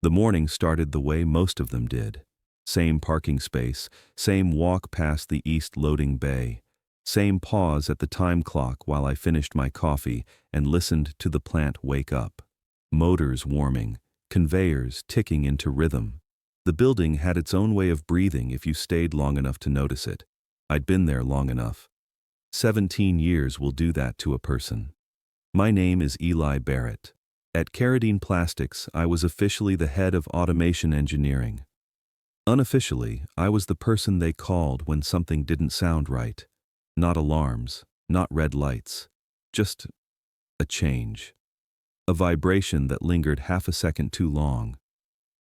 The morning started the way most of them did. Same parking space, same walk past the east loading bay, same pause at the time clock while I finished my coffee and listened to the plant wake up. Motors warming, conveyors ticking into rhythm. The building had its own way of breathing if you stayed long enough to notice it. I'd been there long enough. 17 years will do that to a person. My name is Eli Barrett. At Carradine Plastics, I was officially the head of automation engineering. Unofficially, I was the person they called when something didn't sound right. Not alarms, not red lights, just a change. A vibration that lingered half a second too long.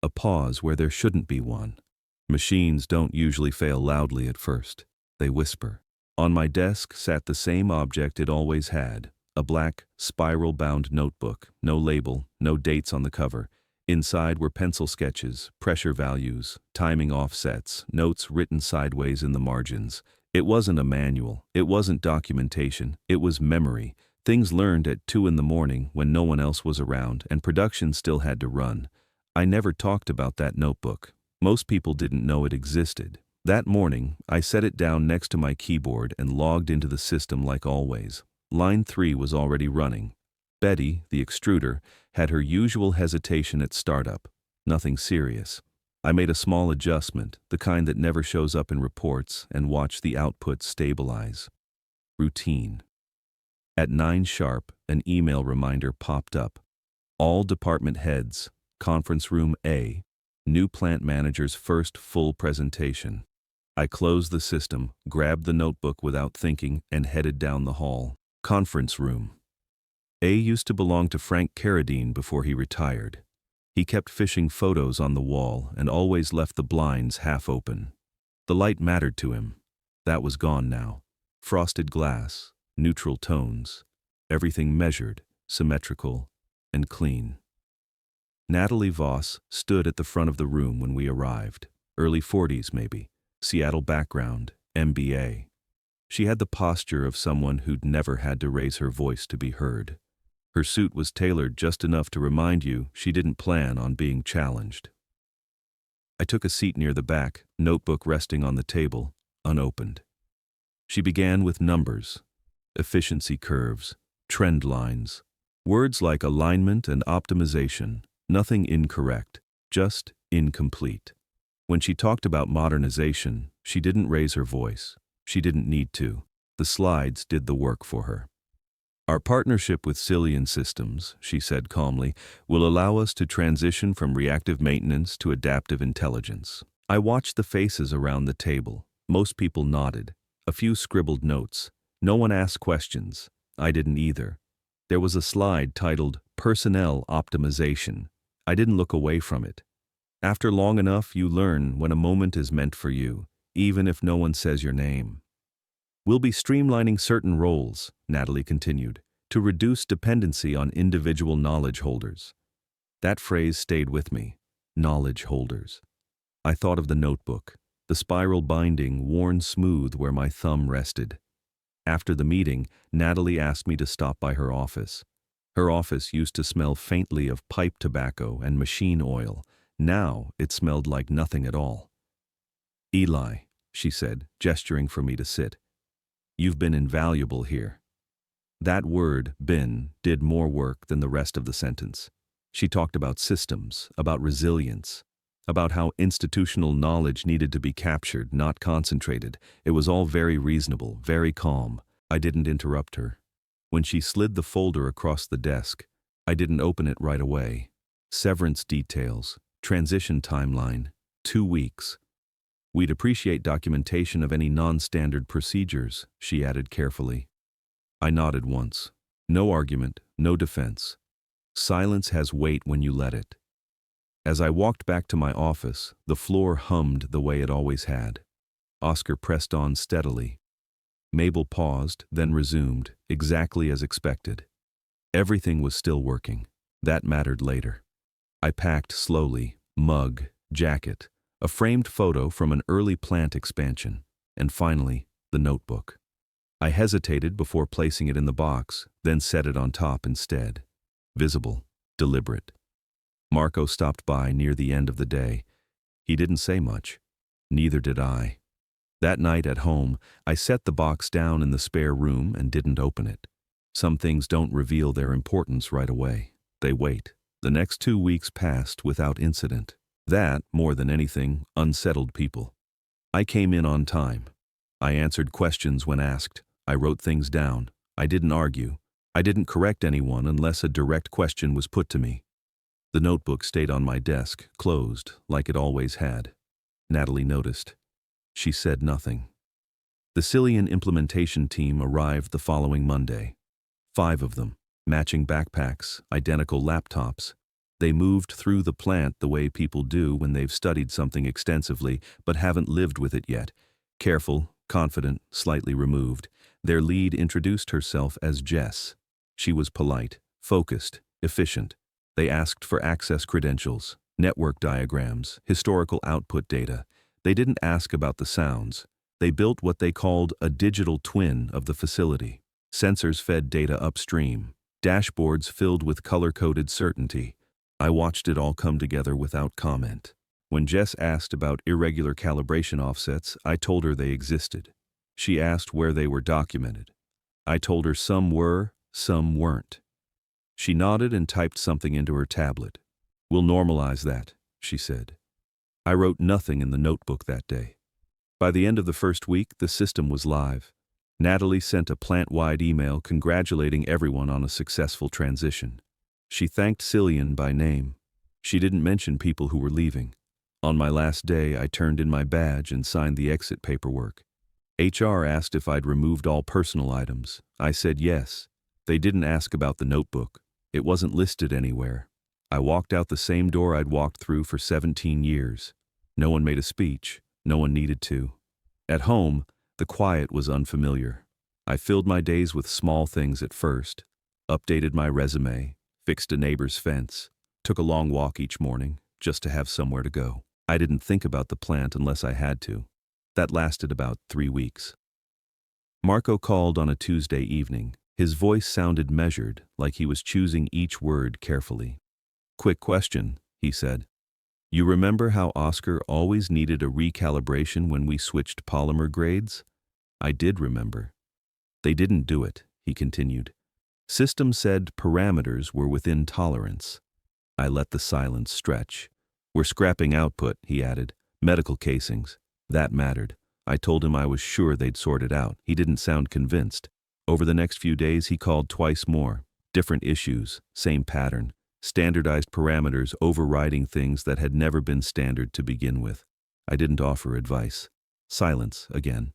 A pause where there shouldn't be one. Machines don't usually fail loudly at first. They whisper. On my desk sat the same object it always had. A black, spiral-bound notebook, no label, no dates on the cover. Inside were pencil sketches, pressure values, timing offsets, notes written sideways in the margins. It wasn't a manual, it wasn't documentation, it was memory. Things learned at 2 in the morning when no one else was around and production still had to run. I never talked about that notebook. Most people didn't know it existed. That morning, I set it down next to my keyboard and logged into the system like always. Line 3 was already running. Betty, the extruder, had her usual hesitation at startup. Nothing serious. I made a small adjustment, the kind that never shows up in reports, and watched the output stabilize. Routine. At 9 sharp, an email reminder popped up. All department heads, conference room A, new plant manager's first full presentation. I closed the system, grabbed the notebook without thinking, and headed down the hall. Conference room. A used to belong to Frank Carradine before he retired. He kept fishing photos on the wall and always left the blinds half open. The light mattered to him. That was gone now. Frosted glass, neutral tones, everything measured, symmetrical, and clean. Natalie Voss stood at the front of the room when we arrived. Early 40s maybe. Seattle background, MBA. She had the posture of someone who'd never had to raise her voice to be heard. Her suit was tailored just enough to remind you she didn't plan on being challenged. I took a seat near the back, notebook resting on the table, unopened. She began with numbers, efficiency curves, trend lines, words like alignment and optimization, nothing incorrect, just incomplete. When she talked about modernization, she didn't raise her voice. She didn't need to. The slides did the work for her. Our partnership with Cillian Systems, she said calmly, will allow us to transition from reactive maintenance to adaptive intelligence. I watched the faces around the table. Most people nodded. A few scribbled notes. No one asked questions. I didn't either. There was a slide titled Personnel Optimization. I didn't look away from it. After long enough, you learn when a moment is meant for you, even if no one says your name. We'll be streamlining certain roles, Natalie continued, to reduce dependency on individual knowledge holders. That phrase stayed with me, knowledge holders. I thought of the notebook, the spiral binding worn smooth where my thumb rested. After the meeting, Natalie asked me to stop by her office. Her office used to smell faintly of pipe tobacco and machine oil. Now it smelled like nothing at all. Eli, she said, gesturing for me to sit. You've been invaluable here. That word, been, did more work than the rest of the sentence. She talked about systems, about resilience, about how institutional knowledge needed to be captured, not concentrated. It was all very reasonable, very calm. I didn't interrupt her. When she slid the folder across the desk, I didn't open it right away. Severance details, transition timeline, 2 weeks. We'd appreciate documentation of any non-standard procedures, she added carefully. I nodded once. No argument, no defense. Silence has weight when you let it. As I walked back to my office, the floor hummed the way it always had. Oscar pressed on steadily. Mabel paused, then resumed, exactly as expected. Everything was still working. That mattered later. I packed slowly, mug, jacket, a framed photo from an early plant expansion, and finally, the notebook. I hesitated before placing it in the box, then set it on top instead. Visible, deliberate. Marco stopped by near the end of the day. He didn't say much. Neither did I. That night at home, I set the box down in the spare room and didn't open it. Some things don't reveal their importance right away. They wait. The next 2 weeks passed without incident. That, more than anything, unsettled people. I came in on time. I answered questions when asked. I wrote things down. I didn't argue. I didn't correct anyone unless a direct question was put to me. The notebook stayed on my desk, closed, like it always had. Natalie noticed. She said nothing. The Cillian implementation team arrived the following Monday. 5 of them, matching backpacks, identical laptops. They moved through the plant the way people do when they've studied something extensively but haven't lived with it yet. Careful, confident, slightly removed. Their lead introduced herself as Jess. She was polite, focused, efficient. They asked for access credentials, network diagrams, historical output data. They didn't ask about the sounds. They built what they called a digital twin of the facility. Sensors fed data upstream. Dashboards filled with color-coded certainty. I watched it all come together without comment. When Jess asked about irregular calibration offsets, I told her they existed. She asked where they were documented. I told her some were, some weren't. She nodded and typed something into her tablet. "We'll normalize that," she said. I wrote nothing in the notebook that day. By the end of the first week, the system was live. Natalie sent a plant-wide email congratulating everyone on a successful transition. She thanked Cillian by name. She didn't mention people who were leaving. On my last day, I turned in my badge and signed the exit paperwork. HR asked if I'd removed all personal items. I said yes. They didn't ask about the notebook. It wasn't listed anywhere. I walked out the same door I'd walked through for 17 years. No one made a speech. No one needed to. At home, the quiet was unfamiliar. I filled my days with small things at first. Updated my resume, fixed a neighbor's fence, took a long walk each morning just to have somewhere to go. I didn't think about the plant unless I had to. That lasted about 3 weeks. Marco called on a Tuesday evening. His voice sounded measured, like he was choosing each word carefully. "Quick question," he said. "You remember how Oscar always needed a recalibration when we switched polymer grades?" I did remember. "They didn't do it," he continued. "System said parameters were within tolerance." I let the silence stretch. "We're scrapping output," he added. "Medical casings." That mattered. I told him I was sure they'd sort it out. He didn't sound convinced. Over the next few days, he called twice more. Different issues, same pattern. Standardized parameters overriding things that had never been standard to begin with. I didn't offer advice. Silence again.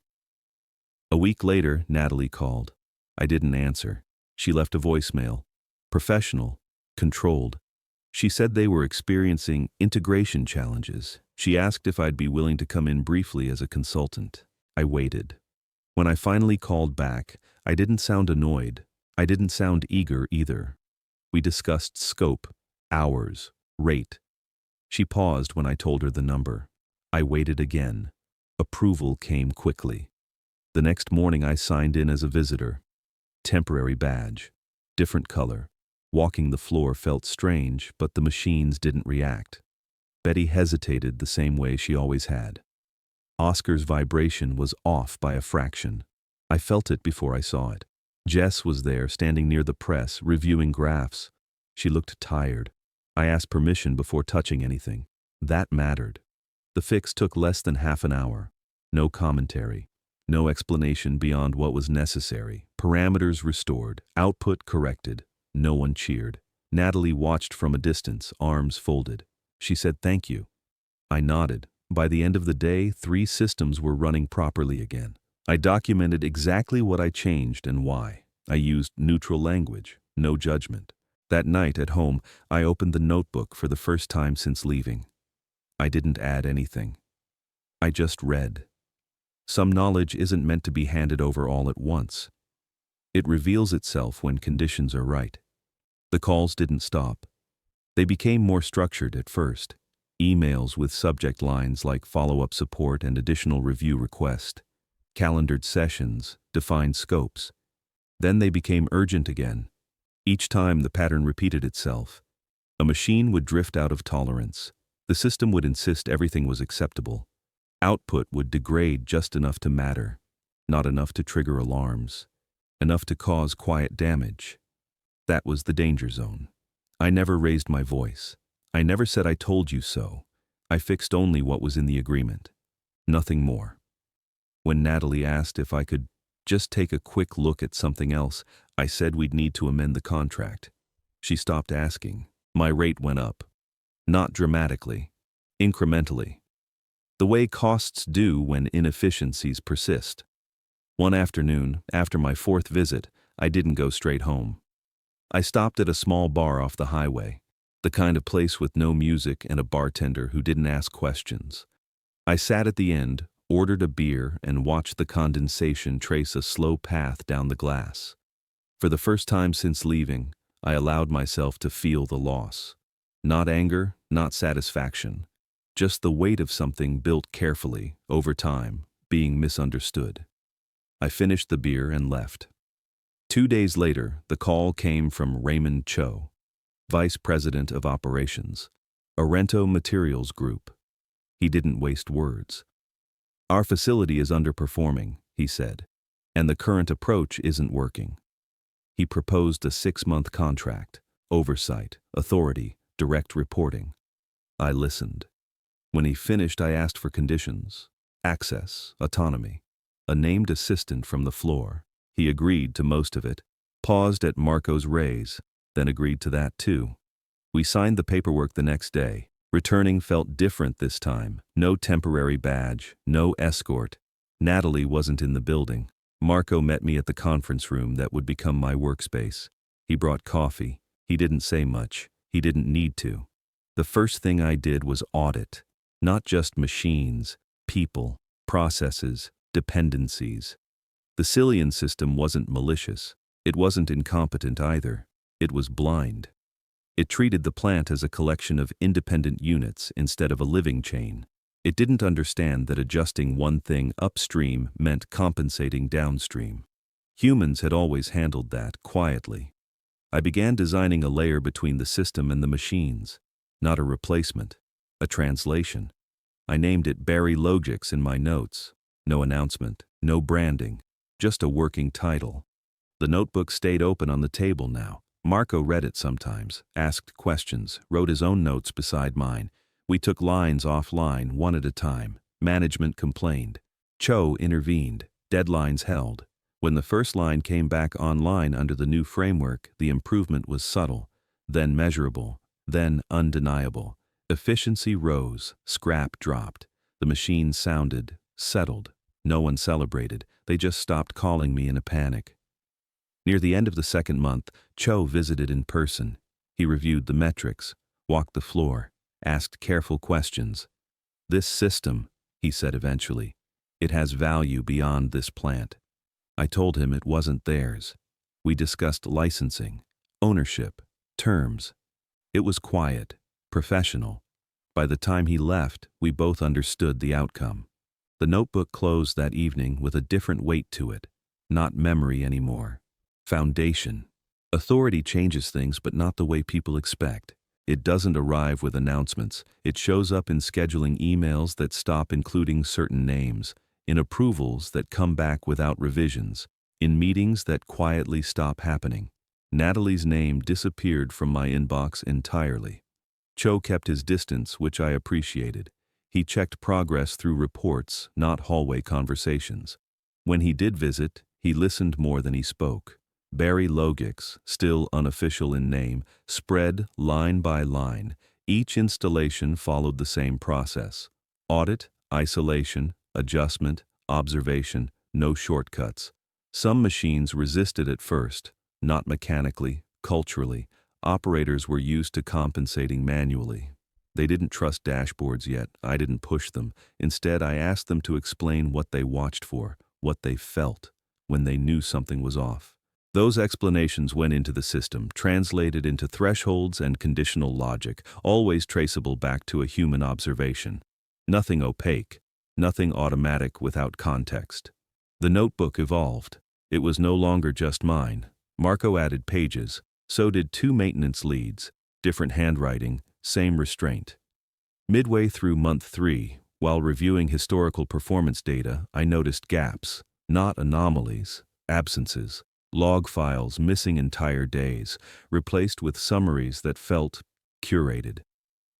A week later, Natalie called. I didn't answer. She left a voicemail. Professional, controlled. She said they were experiencing integration challenges. She asked if I'd be willing to come in briefly as a consultant. I waited. When I finally called back, I didn't sound annoyed. I didn't sound eager either. We discussed scope, hours, rate. She paused when I told her the number. I waited again. Approval came quickly. The next morning I signed in as a visitor. Temporary badge. Different color. Walking the floor felt strange, but the machines didn't react. Betty hesitated the same way she always had. Oscar's vibration was off by a fraction. I felt it before I saw it. Jess was there, standing near the press, reviewing graphs. She looked tired. I asked permission before touching anything. That mattered. The fix took less than half an hour. No commentary. No explanation beyond what was necessary. Parameters restored. Output corrected. No one cheered. Natalie watched from a distance, arms folded. She said thank you. I nodded. By the end of the day, 3 systems were running properly again. I documented exactly what I changed and why. I used neutral language, no judgment. That night at home, I opened the notebook for the first time since leaving. I didn't add anything. I just read. Some knowledge isn't meant to be handed over all at once. It reveals itself when conditions are right. The calls didn't stop. They became more structured at first. Emails with subject lines like follow-up support and additional review request. Calendared sessions, defined scopes. Then they became urgent again. Each time the pattern repeated itself. A machine would drift out of tolerance. The system would insist everything was acceptable. Output would degrade just enough to matter, not enough to trigger alarms, enough to cause quiet damage. That was the danger zone. I never raised my voice. I never said I told you so. I fixed only what was in the agreement. Nothing more. When Natalie asked if I could just take a quick look at something else, I said we'd need to amend the contract. She stopped asking. My rate went up. Not dramatically. Incrementally. The way costs do when inefficiencies persist. One afternoon, after my 4th visit, I didn't go straight home. I stopped at a small bar off the highway, the kind of place with no music and a bartender who didn't ask questions. I sat at the end, ordered a beer, and watched the condensation trace a slow path down the glass. For the first time since leaving, I allowed myself to feel the loss. Not anger, not satisfaction. Just the weight of something built carefully, over time, being misunderstood. I finished the beer and left. 2 days later, the call came from Raymond Cho, Vice President of Operations, Arento Materials Group. He didn't waste words. Our facility is underperforming, he said, and the current approach isn't working. He proposed a 6-month contract, oversight, authority, direct reporting. I listened. When he finished, I asked for conditions, access, autonomy, a named assistant from the floor. He agreed to most of it, paused at Marco's raise, then agreed to that too. We signed the paperwork the next day. Returning felt different this time. No temporary badge, no escort. Natalie wasn't in the building. Marco met me at the conference room that would become my workspace. He brought coffee. He didn't say much. He didn't need to. The first thing I did was audit. Not just machines, people, processes, dependencies. The Cillian system wasn't malicious. It wasn't incompetent either. It was blind. It treated the plant as a collection of independent units instead of a living chain. It didn't understand that adjusting one thing upstream meant compensating downstream. Humans had always handled that quietly. I began designing a layer between the system and the machines. Not a replacement, a translation. I named it Barry Logix in my notes. No announcement, no branding, just a working title. The notebook stayed open on the table now. Marco read it sometimes, asked questions, wrote his own notes beside mine. We took lines offline, one at a time. Management complained. Cho intervened. Deadlines held. When the first line came back online under the new framework, the improvement was subtle, then measurable, then undeniable. Efficiency rose, scrap dropped. The machine sounded, settled. No one celebrated. They just stopped calling me in a panic. Near the end of the 2nd month, Cho visited in person. He reviewed the metrics, walked the floor, asked careful questions. "This system," he said eventually, "it has value beyond this plant." I told him it wasn't theirs. We discussed licensing, ownership, terms. It was quiet, professional. By the time he left, we both understood the outcome. The notebook closed that evening with a different weight to it. Not memory anymore. Foundation. Authority changes things, but not the way people expect. It doesn't arrive with announcements. It shows up in scheduling emails that stop including certain names, in approvals that come back without revisions, in meetings that quietly stop happening. Natalie's name disappeared from my inbox entirely. Cho kept his distance, which I appreciated. He checked progress through reports, not hallway conversations. When he did visit, he listened more than he spoke. Barry Logix, still unofficial in name, spread line by line. Each installation followed the same process. Audit, isolation, adjustment, observation, no shortcuts. Some machines resisted at first, not mechanically, culturally. Operators were used to compensating manually. They didn't trust dashboards yet. I didn't push them. Instead, I asked them to explain what they watched for, what they felt, when they knew something was off. Those explanations went into the system, translated into thresholds and conditional logic, always traceable back to a human observation. Nothing opaque, nothing automatic without context. The notebook evolved. It was no longer just mine. Marco added pages. So did 2 maintenance leads. different handwriting, same restraint. Midway through month 3, while reviewing historical performance data, I noticed gaps, not anomalies, absences, log files missing entire days, replaced with summaries that felt curated.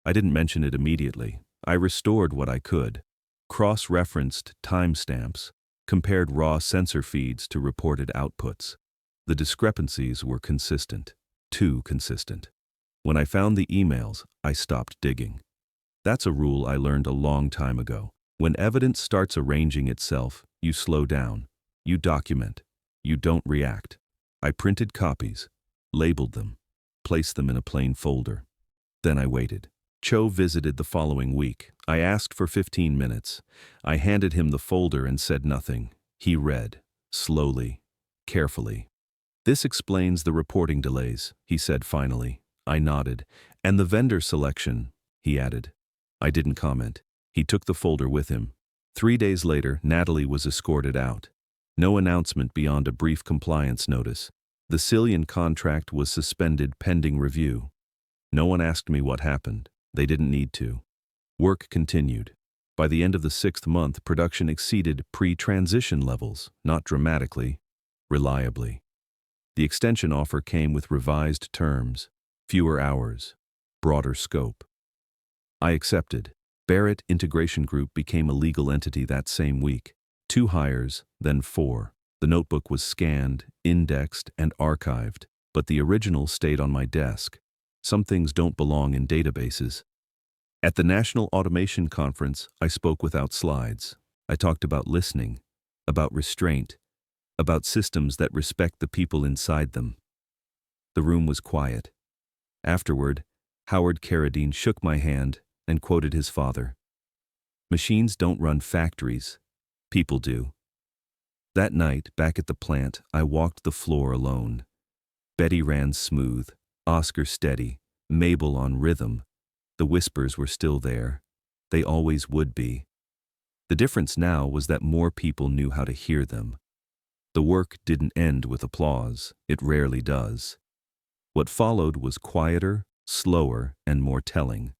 I didn't mention it immediately. I restored what I could, cross-referenced timestamps, compared raw sensor feeds to reported outputs. The discrepancies were consistent, too consistent. When I found the emails, I stopped digging. That's a rule I learned a long time ago. When evidence starts arranging itself, you slow down, you document, you don't react. I printed copies, labeled them, placed them in a plain folder. Then I waited. Cho visited the following week. I asked for 15 minutes. I handed him the folder and said nothing. He read, slowly, carefully. "This explains the reporting delays," he said finally. I nodded. "And the vendor selection," he added. I didn't comment. He took the folder with him. 3 days later, Natalie was escorted out. No announcement beyond a brief compliance notice. The Cillian contract was suspended pending review. No one asked me what happened. They didn't need to. Work continued. By the end of the 6th month, production exceeded pre-transition levels, not dramatically, reliably. The extension offer came with revised terms, fewer hours, broader scope. I accepted. Barrett Integration Group became a legal entity that same week. 2 hires, then 4. The notebook was scanned, indexed, and archived, but the original stayed on my desk. Some things don't belong in databases. At the National Automation Conference, I spoke without slides. I talked about listening, about restraint, about systems that respect the people inside them. The room was quiet. Afterward, Howard Carradine shook my hand and quoted his father. "Machines don't run factories. People do." That night, back at the plant, I walked the floor alone. Betty ran smooth, Oscar steady, Mabel on rhythm. The whispers were still there. They always would be. The difference now was that more people knew how to hear them. The work didn't end with applause. It rarely does. What followed was quieter, slower, and more telling.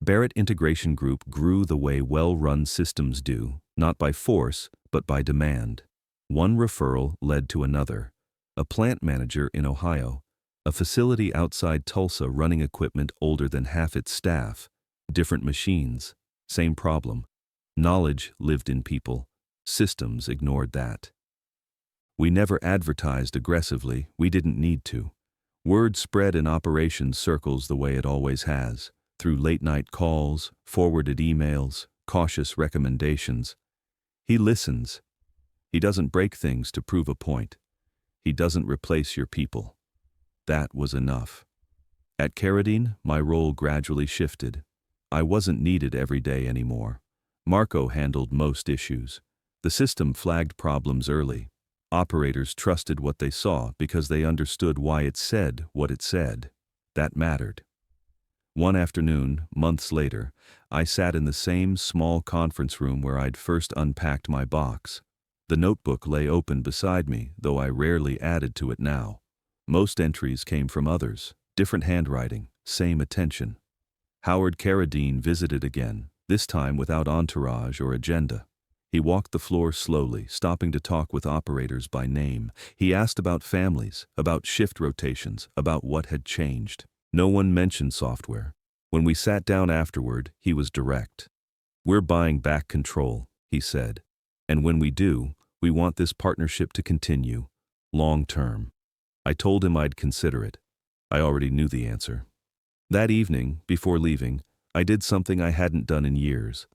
Barrett Integration Group grew the way well-run systems do, not by force, but by demand. One referral led to another. A plant manager in Ohio, a facility outside Tulsa running equipment older than half its staff, different machines, same problem. Knowledge lived in people. Systems ignored that. We never advertised aggressively. We didn't need to. Word spread in operations circles the way it always has, through late-night calls, forwarded emails, cautious recommendations. He listens. He doesn't break things to prove a point. He doesn't replace your people. That was enough. At Carradine, my role gradually shifted. I wasn't needed every day anymore. Marco handled most issues. The system flagged problems early. Operators trusted what they saw because they understood why it said what it said. That mattered. One afternoon, months later, I sat in the same small conference room where I'd first unpacked my box. The notebook lay open beside me, though I rarely added to it now. Most entries came from others, different handwriting, same attention. Howard Carradine visited again, this time without entourage or agenda. He walked the floor slowly, stopping to talk with operators by name. He asked about families, about shift rotations, about what had changed. No one mentioned software. When we sat down afterward, he was direct. "We're buying back control," he said. "And when we do, we want this partnership to continue, long term." I told him I'd consider it. I already knew the answer. That evening, before leaving, I did something I hadn't done in years.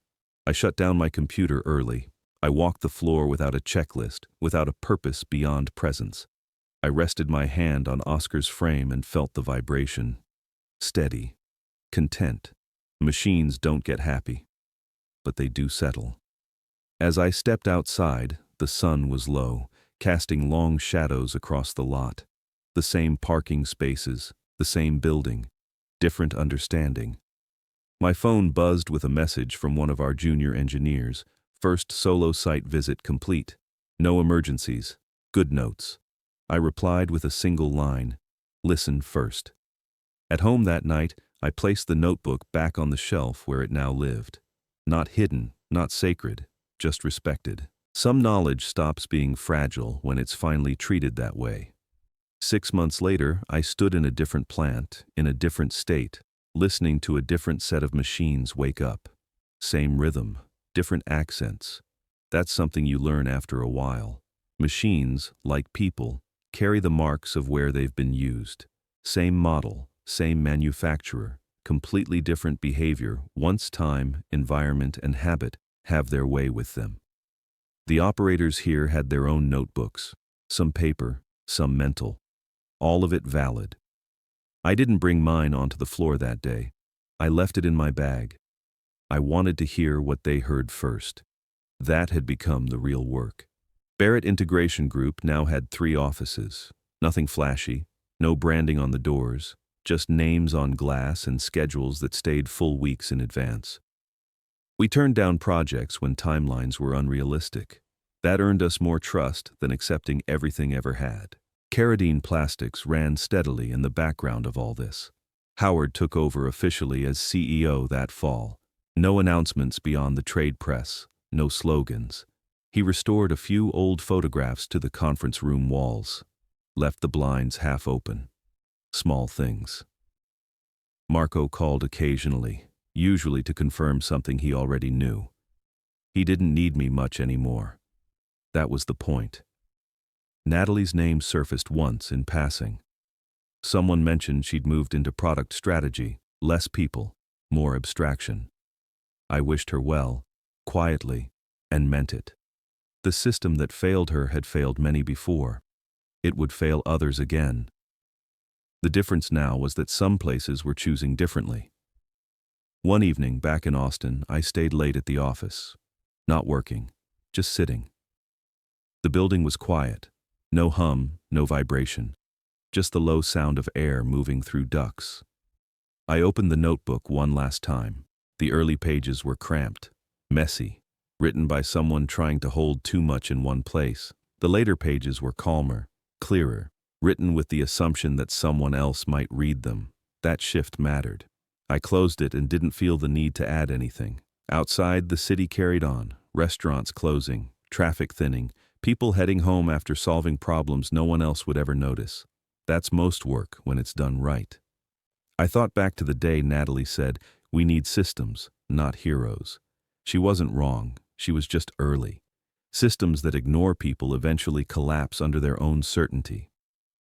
I shut down my computer early. I walked the floor without a checklist, without a purpose beyond presence. I rested my hand on Oscar's frame and felt the vibration. Steady. Content. Machines don't get happy, but they do settle. As I stepped outside, the sun was low, casting long shadows across the lot. The same parking spaces, the same building, different understanding. My phone buzzed with a message from one of our junior engineers. First solo site visit complete. No emergencies. Good notes. I replied with a single line. Listen first. At home that night, I placed the notebook back on the shelf where it now lived. Not hidden, not sacred, just respected. Some knowledge stops being fragile when it's finally treated that way. 6 months later, I stood in a different plant, in a different state, listening to a different set of machines wake up. Same rhythm, different accents. That's something you learn after a while. Machines, like people, carry the marks of where they've been used. Same model, same manufacturer, completely different behavior once time, environment, and habit have their way with them. The operators here had their own notebooks, some paper, some mental. All of it valid. I didn't bring mine onto the floor that day. I left it in my bag. I wanted to hear what they heard first. That had become the real work. Barrett Integration Group now had 3 offices. Nothing flashy, no branding on the doors, just names on glass and schedules that stayed full weeks in advance. We turned down projects when timelines were unrealistic. That earned us more trust than accepting everything ever had. Carradine Plastics ran steadily in the background of all this. Howard took over officially as CEO that fall. No announcements beyond the trade press, no slogans. He restored a few old photographs to the conference room walls, left the blinds half open. Small things. Marco called occasionally, usually to confirm something he already knew. He didn't need me much anymore. That was the point. Natalie's name surfaced once in passing. Someone mentioned she'd moved into product strategy, less people, more abstraction. I wished her well, quietly, and meant it. The system that failed her had failed many before. It would fail others again. The difference now was that some places were choosing differently. One evening back in Austin, I stayed late at the office. Not working, just sitting. The building was quiet. No hum, no vibration. Just the low sound of air moving through ducts. I opened the notebook one last time. The early pages were cramped, messy, written by someone trying to hold too much in one place. The later pages were calmer, clearer, written with the assumption that someone else might read them. That shift mattered. I closed it and didn't feel the need to add anything. Outside, the city carried on, restaurants closing, traffic thinning, people heading home after solving problems no one else would ever notice. That's most work when it's done right. I thought back to the day Natalie said, "We need systems, not heroes." She wasn't wrong, she was just early. Systems that ignore people eventually collapse under their own certainty.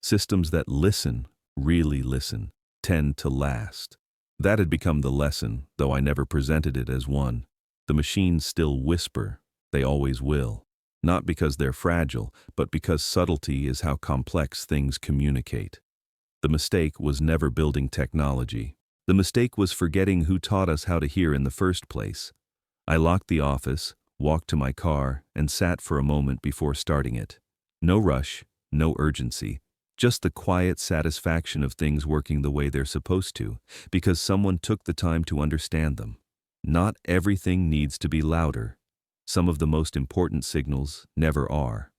Systems that listen, really listen, tend to last. That had become the lesson, though I never presented it as one. The machines still whisper, they always will. Not because they're fragile, but because subtlety is how complex things communicate. The mistake was never building technology. The mistake was forgetting who taught us how to hear in the first place. I locked the office, walked to my car, and sat for a moment before starting it. No rush, no urgency, just the quiet satisfaction of things working the way they're supposed to, because someone took the time to understand them. Not everything needs to be louder. Some of the most important signals never are.